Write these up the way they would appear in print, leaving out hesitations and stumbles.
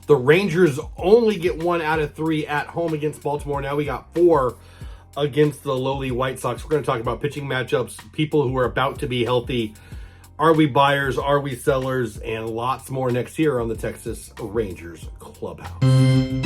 The Rangers only get 1 out of 3 at home against Baltimore. Now we got 4 against the lowly White Sox. We're going to talk about pitching matchups, people who are about to be healthy. Are we buyers? Are we sellers? And lots more next year on the Texas Rangers Clubhouse. Hey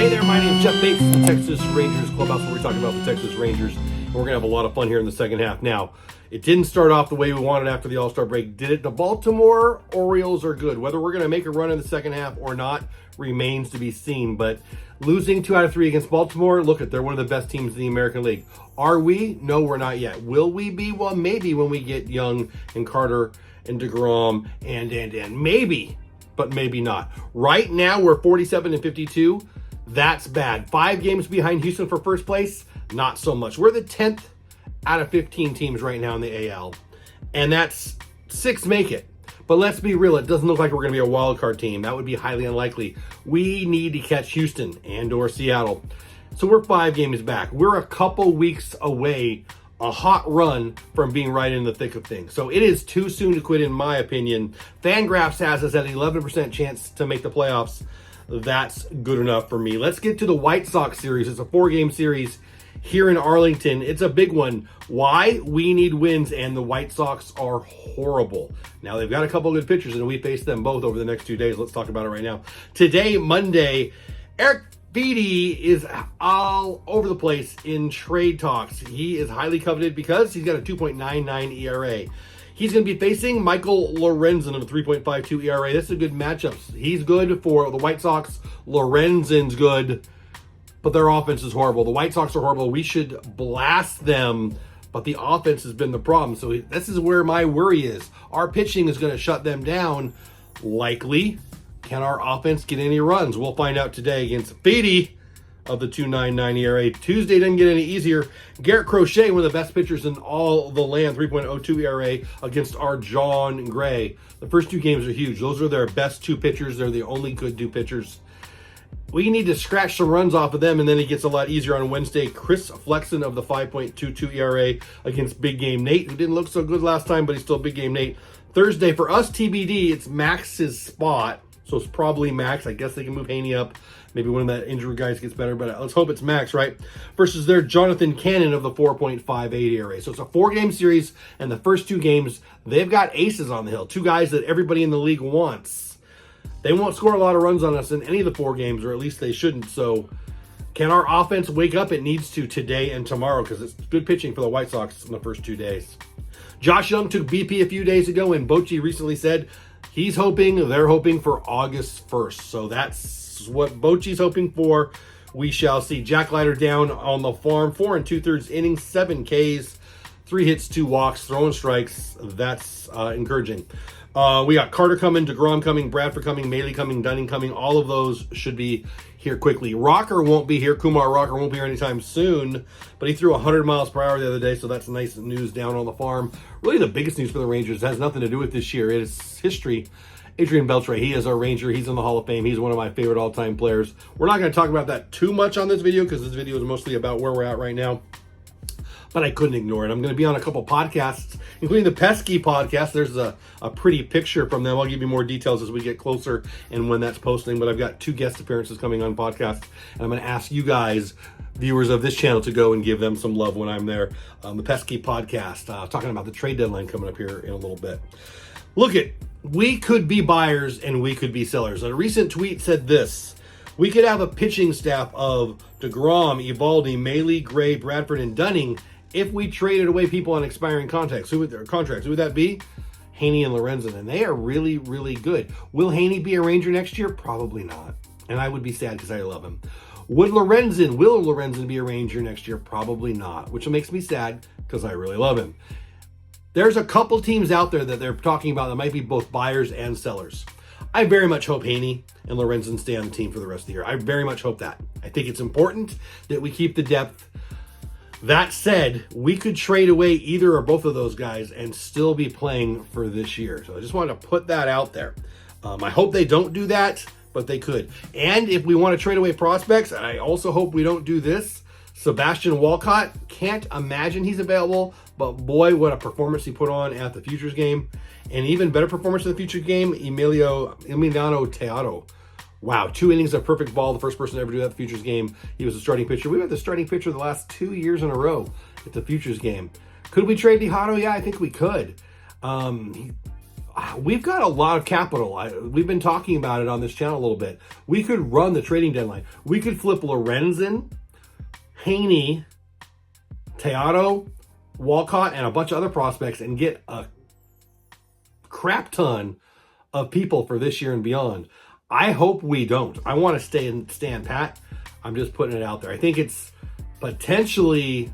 there, my name is Jeff Bates, the Texas Rangers Clubhouse, where we talk about the Texas Rangers. And we're going to have a lot of fun here in the second half. Now, it didn't start off the way we wanted after the All-Star break, did it? The Baltimore Orioles are good. Whether we're going to make a run in the second half or not remains to be seen. But losing 2 out of 3 against Baltimore, look, they're one of the best teams in the American League. Are we? No, we're not yet. Will we be? Well, maybe when we get Young and Carter and DeGrom and maybe, but maybe not. Right now, we're 47-52. That's bad. 5 games behind Houston for first place, not so much. We're the 10th out of 15 teams right now in the AL, and that's 6 make it. But let's be real, it doesn't look like we're going to be a wild card team. That would be highly unlikely. We need to catch Houston and or Seattle. So we're 5 games back. We're a couple weeks away, a hot run from being right in the thick of things. So it is too soon to quit, in my opinion. Fangraphs has us at an 11% chance to make the playoffs. That's good enough for me. Let's get to the White Sox series. It's a 4-game series here in Arlington. It's a big one. Why? We need wins, and the White Sox are horrible. Now, they've got a couple of good pitchers, and we face them both over the next 2 days. Let's talk about it right now. Today, Monday, Eric Beatty is all over the place in trade talks. He is highly coveted because he's got a 2.99 ERA. He's going to be facing Michael Lorenzen of a 3.52 ERA. This is a good matchup. He's good for the White Sox. Lorenzen's good, but their offense is horrible. The White Sox are horrible. We should blast them, but the offense has been the problem. So this is where my worry is. Our pitching is going to shut them down, likely. Can our offense get any runs? We'll find out today against Beatty of the 2.99 ERA. Tuesday didn't get any easier. Garrett Crochet, one of the best pitchers in all the land, 3.02 ERA against our John Gray. The first 2 games are huge. Those are their best 2 pitchers. They're the only good 2 pitchers. We need to scratch some runs off of them, and then it gets a lot easier on Wednesday. Chris Flexen of the 5.22 ERA against Big Game Nate, who didn't look so good last time, but he's still Big Game Nate. Thursday, for us, TBD, it's Max's spot, so it's probably Max. I guess they can move Haney up. Maybe one of the injured guys gets better, but let's hope it's Max, right? Versus their Jonathan Cannon of the 4.58 ERA. So it's a 4-game series, and the first 2 games, they've got aces on the hill. 2 guys that everybody in the league wants. They won't score a lot of runs on us in any of the 4 games, or at least they shouldn't. So can our offense wake up? It needs to today and tomorrow, because it's good pitching for the White Sox in the first 2 days. Josh Young took BP a few days ago, and Bochy recently said they're hoping for August 1st. So that's what Bochy's hoping for. We shall see. Jack Leiter down on the farm, 4 2/3 innings, 7 Ks, 3 hits, 2 walks, throwing strikes. That's encouraging. We got Carter coming, DeGrom coming, Bradford coming, Maley coming, Dunning coming. All of those should be here quickly. Rocker won't be here. Kumar Rocker won't be here anytime soon, but he threw 100 miles per hour the other day, so that's nice news down on the farm. Really, the biggest news for the Rangers has nothing to do with this year. It is history. Adrian Beltre, he is our Ranger. He's in the Hall of Fame. He's one of my favorite all-time players. We're not going to talk about that too much on this video, because this video is mostly about where we're at right now. But I couldn't ignore it. I'm going to be on a couple podcasts, including the Pesky podcast. There's a pretty picture from them. I'll give you more details as we get closer and when that's posting. But I've got 2 guest appearances coming on podcasts, and I'm going to ask you guys, viewers of this channel, to go and give them some love when I'm there. The Pesky podcast, talking about the trade deadline coming up here in a little bit. Look it. We could be buyers and we could be sellers. A recent tweet said this: we could have a pitching staff of DeGrom, Evaldi, Maley, Gray, Bradford, and Dunning if we traded away people on expiring contracts. Who would that be? Haney and Lorenzen, and they are really, really good. Will Haney be a Ranger next year? Probably not, and I would be sad because I love him. Will Lorenzen be a Ranger next year? Probably not, which makes me sad because I really love him. There's a couple teams out there that they're talking about that might be both buyers and sellers. I very much hope Haney and Lorenzen stay on the team for the rest of the year. I very much hope that. I think it's important that we keep the depth. That said, we could trade away either or both of those guys and still be playing for this year. So I just wanted to put that out there. I hope they don't do that, but they could. And if we want to trade away prospects, I also hope we don't do this. Sebastian Walcott, can't imagine he's available, but boy, what a performance he put on at the Futures game. And even better performance in the Futures game, Emiliano Teatro. Wow, 2 innings of perfect ball. The first person to ever do that at the Futures game. He was the starting pitcher. We had the starting pitcher the last 2 years in a row at the Futures game. Could we trade Tejado? Yeah, I think we could. We've got a lot of capital. We've been talking about it on this channel a little bit. We could run the trading deadline. We could flip Lorenzen, Haney, Teatro, Walcott, and a bunch of other prospects and get a crap ton of people for this year and beyond. I hope we don't. I want to stand pat. I'm just putting it out there. I think it's potentially,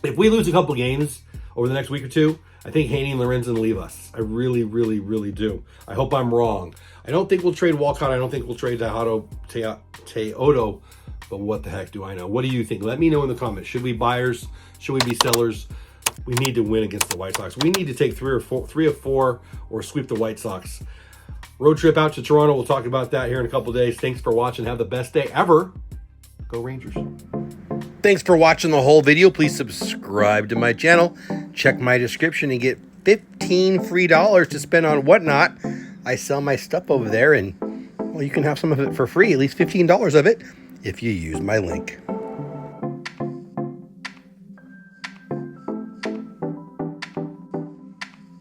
if we lose a couple games over the next week or two, I think Haney and Lorenzen leave us. I really, really, really do. I hope I'm wrong. I don't think we'll trade Walcott. I don't think we'll trade Teodo. But what the heck do I know? What do you think? Let me know in the comments. Should we be buyers? Should we be sellers? We need to win against the White Sox. We need to take three of four, or sweep the White Sox. Road trip out to Toronto. We'll talk about that here in a couple of days. Thanks for watching. Have the best day ever. Go Rangers. Thanks for watching the whole video. Please subscribe to my channel. Check my description and get 15 free dollars to spend on whatnot. I sell my stuff over there, and well, you can have some of it for free, at least $15 of it, if you use my link.